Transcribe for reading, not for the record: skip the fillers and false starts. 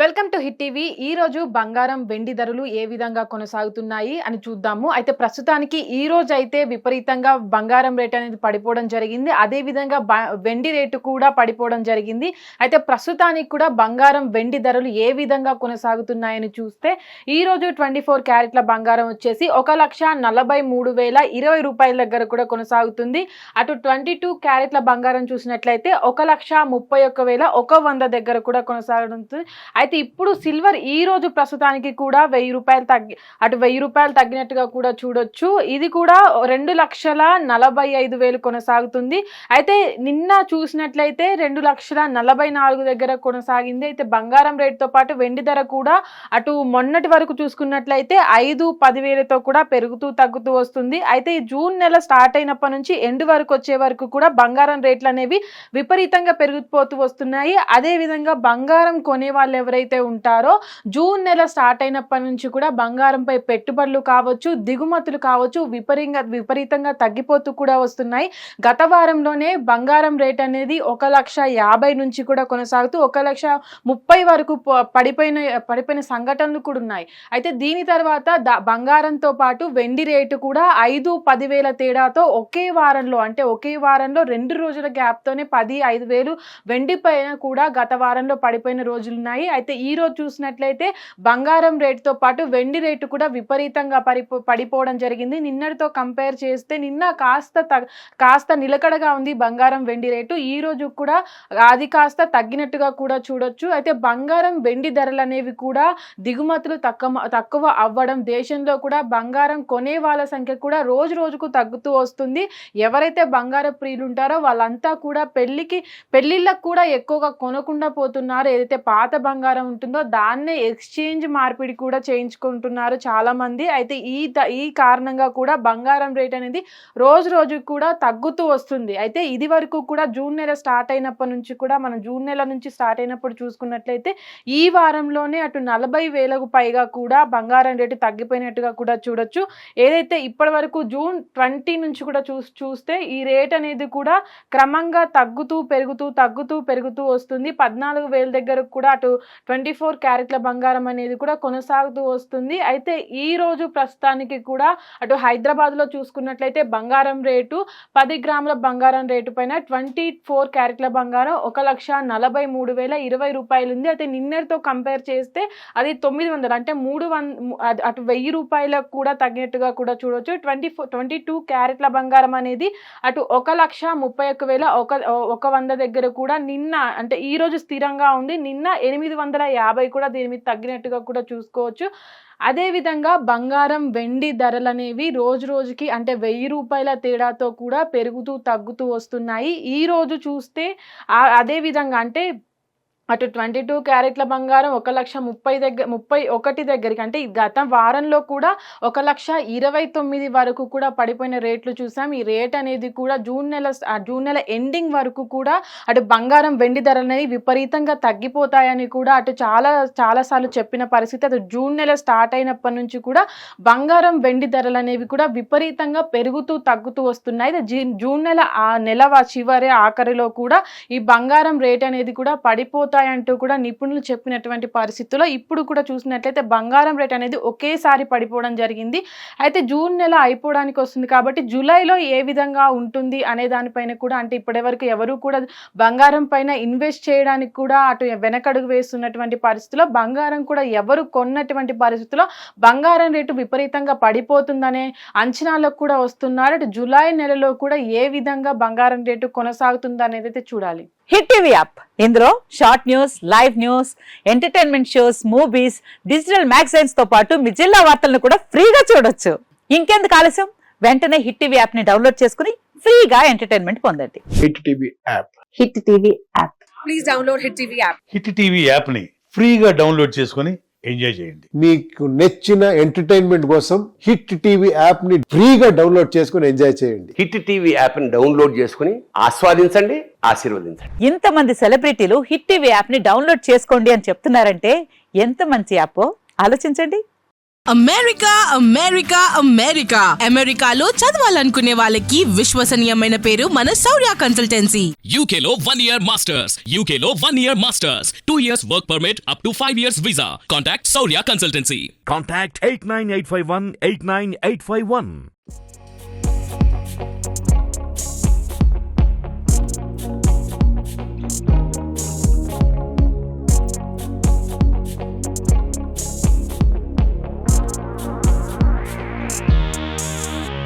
Welcome to hit TV. ఈ రోజు బంగారం వెండి ధరలు ఏ విధంగా కొనసాగుతున్నాయి అని చూద్దాము. అయితే ప్రస్తుతానికి ఈ రోజు అయితే విపరీతంగా బంగారం రేట్ అనేది పడిపోవడం జరిగింది. అదే విధంగా వెండి రేటు కూడా పడిపోవడం జరిగింది. అయితే ప్రస్తుతానికి కూడా బంగారం వెండి ధరలు ఏ విధంగా కొనసాగుతున్నాయని చూస్తే ఈ రోజు 24 క్యారెట్ల బంగారం వచ్చేసి 1,43,020 రూపాయల దగ్గర కూడా కొనసాగుతుంది. అటు 22 క్యారెట్ల బంగారం చూసినట్లయితే 1,31,100 దగ్గర కూడా కొనసాగుతుంది. అయితే ఇప్పుడు సిల్వర్ ఈ రోజు ప్రస్తుతానికి కూడా 1,000 రూపాయలు అటు 1,000 రూపాయలు తగ్గినట్టుగా కూడా చూడొచ్చు. ఇది కూడా 2,45,000 కొనసాగుతుంది. అయితే నిన్న చూసినట్లయితే 2,44,000 దగ్గర కొనసాగింది. అయితే బంగారం రేటుతో పాటు వెండి ధర కూడా అటు మొన్నటి వరకు చూసుకున్నట్లయితే 5-10,000తో కూడా పెరుగుతూ తగ్గుతూ వస్తుంది. అయితే ఈ జూన్ నెల స్టార్ట్ అయినప్పటి నుంచి ఎండ్ వరకు వచ్చే వరకు కూడా బంగారం రేట్లు అనేవి విపరీతంగా పెరిగిపోతూ వస్తున్నాయి. అదే విధంగా బంగారం కొనే వాళ్ళు ఎవరైతే ఉంటారో జూన్ నెల స్టార్ట్ అయినప్పటి నుంచి కూడా బంగారంపై పెట్టుబడులు కావచ్చు, దిగుమతులు కావచ్చు విపరీతంగా తగ్గిపోతూ కూడా వస్తున్నాయి. గత వారంలోనే బంగారం రేట్ అనేది 1,50,000 నుంచి కూడా కొనసాగుతూ 1,30,000 వరకు పడిపోయిన సంఘటనలు కూడా ఉన్నాయి. అయితే దీని తర్వాత బంగారంతో పాటు వెండి రేటు కూడా 5-10,000 తేడాతో ఒకే వారంలో 2 రోజుల గ్యాప్తోనే 10-5,000 వెండి పైన కూడా గత వారంలో పడిపోయిన రోజులున్నాయి. అయితే ఈ రోజు చూసినట్లయితే బంగారం రేటుతో పాటు వెండి రేటు కూడా విపరీతంగా పడిపోవడం జరిగింది. నిన్నటితో కంపేర్ చేస్తే నిన్న కాస్త నిలకడగా ఉంది బంగారం వెండి రేటు. ఈ రోజు కూడా అది కాస్త తగ్గినట్టుగా కూడా చూడొచ్చు. అయితే బంగారం వెండి ధరలు అనేవి కూడా దిగుమతులు తక్కువ అవ్వడం, దేశంలో కూడా బంగారం కొనే వాళ్ళ సంఖ్య కూడా రోజు రోజుకు తగ్గుతూ వస్తుంది. ఎవరైతే బంగార ప్రియులు ఉంటారో వాళ్ళంతా కూడా పెళ్లిళ్ళకు కూడా ఎక్కువగా కొనకుండా పోతున్నారు. ఏదైతే పాత బంగారం ఉంటుందో దాన్నే ఎక్స్చేంజ్ మార్పిడి కూడా చేయించుకుంటున్నారు చాలా మంది. అయితే ఈ కారణంగా కూడా బంగారం రేట్ అనేది రోజు రోజుకు కూడా తగ్గుతూ వస్తుంది. అయితే ఇది వరకు కూడా జూన్ నెల స్టార్ట్ అయినప్పటి నుంచి కూడా మనం జూన్ నెల నుంచి స్టార్ట్ అయినప్పుడు చూసుకున్నట్లయితే ఈ వారంలోనే అటు 40,000కు పైగా కూడా బంగారం రేటు తగ్గిపోయినట్టుగా కూడా చూడొచ్చు. ఏదైతే ఇప్పటి వరకు జూన్ 20 నుంచి కూడా చూస్తే ఈ రేట్ అనేది కూడా క్రమంగా పెరుగుతూ వస్తుంది. 14,000 దగ్గర కూడా అటు 24 క్యారెట్ల బంగారం అనేది కూడా కొనసాగుతూ వస్తుంది. అయితే ఈ రోజు ప్రస్తుతానికి కూడా అటు హైదరాబాద్లో చూసుకున్నట్లయితే బంగారం రేటు 10 గ్రాముల బంగారం రేటు పైన 24 క్యారెట్ల బంగారం 1,43,020 రూపాయలు ఉంది. అయితే నిన్నటితో కంపేర్ చేస్తే అది 900 అంటే 300 అటు 1,000 రూపాయలకు కూడా తగ్గినట్టుగా కూడా చూడవచ్చు. 22 క్యారెట్ల బంగారం అనేది అటు 1,31,100 దగ్గర కూడా నిన్న అంటే ఈ రోజు స్థిరంగా ఉంది. నిన్న 850 కూడా దీని మీద తగ్గినట్టుగా కూడా చూసుకోవచ్చు. అదే విధంగా బంగారం వెండి ధరలు అనేవి రోజు రోజుకి అంటే 1,000 రూపాయల తేడాతో కూడా పెరుగుతూ తగ్గుతూ వస్తున్నాయి. ఈ రోజు చూస్తే అదే విధంగా అంటే అటు 22 క్యారెట్ల బంగారం 1,31,000 దగ్గరికి అంటే గత వారంలో కూడా 1,29,000 వరకు కూడా పడిపోయిన రేట్లు చూసాం. ఈ రేట్ అనేది కూడా జూన్ నెల ఎండింగ్ వరకు కూడా అటు బంగారం వెండి ధరలు అనేవి విపరీతంగా తగ్గిపోతాయని కూడా అటు చాలాసార్లు చెప్పిన పరిస్థితి. అటు జూన్ నెల స్టార్ట్ అయినప్పటి నుంచి కూడా బంగారం వెండి ధరలు అనేవి కూడా విపరీతంగా తగ్గుతూ వస్తున్నాయి. జూన్ నెల చివరి ఆఖరిలో కూడా ఈ బంగారం రేట్ అనేది కూడా అంటూ కూడా నిపుణులు చెప్పినటువంటి పరిస్థితుల్లో ఇప్పుడు కూడా చూసినట్లయితే బంగారం రేట్ అనేది ఒకేసారి పడిపోవడం జరిగింది. అయితే జూన్ నెల అయిపోవడానికి వస్తుంది కాబట్టి జూలైలో ఏ విధంగా ఉంటుంది అనే దానిపైన కూడా అంటే ఇప్పటివరకు ఎవరు కూడా బంగారం పైన ఇన్వెస్ట్ చేయడానికి కూడా అటు వెనకడుగు వేస్తున్నటువంటి పరిస్థితుల్లో బంగారం కూడా ఎవరు కొన్నటువంటి పరిస్థితుల్లో బంగారం రేటు విపరీతంగా పడిపోతుందనే అంచనాలకు కూడా వస్తున్నారు. అటు జూలై నెలలో కూడా ఏ విధంగా బంగారం రేటు కొనసాగుతుంది అనేది అయితే చూడాలి. హిట్ టీవీ యాప్ ఇందులో short news, live news, entertainment shows, movies, digital magazines తో పాటు మీ జిల్లా వార్తలను కూడా ఫ్రీగా చూడొచ్చు. ఇంకెందుకు ఆలస్యం, వెంటనే హిట్ టీవీ యాప్ ని డౌన్లోడ్ చేసుకుని ఫ్రీగా ఎంటర్టైన్మెంట్ పొందండి. Hit TV app. Hit TV app. Please download hit TV app. Hit TV app ని ఫ్రీగా డౌన్లోడ్ చేసుకుని ఎంజాయ్ చేయండి. మీకు నచ్చిన ఎంటర్టైన్మెంట్ కోసం హిట్ టీవీ యాప్ ని ఫ్రీగా డౌన్లోడ్ చేసుకుని ఎంజాయ్ చేయండి. హిట్ టీవీ యాప్ ని డౌన్లోడ్ చేసుకుని ఆస్వాదించండి, ఆశీర్వదించండి. ఇంతమంది సెలబ్రిటీలు హిట్ టీవీ యాప్ ని డౌన్లోడ్ చేసుకోండి అని చెప్తున్నారంటే ఎంత మంచి యాప్ ఆలోచించండి. అమెరికా అమెరికా అమెరికా అమెరికాలో చదవాలనుకునే వాళ్ళకి విశ్వసనీయమైన పేరు మన శౌర్య కన్సల్టెన్సీ. UK లో 1 year masters. UK లో 1 year masters. 2 years work permit up to 5 years visa. Contact Saurya Consultancy. Contact 89851 89851.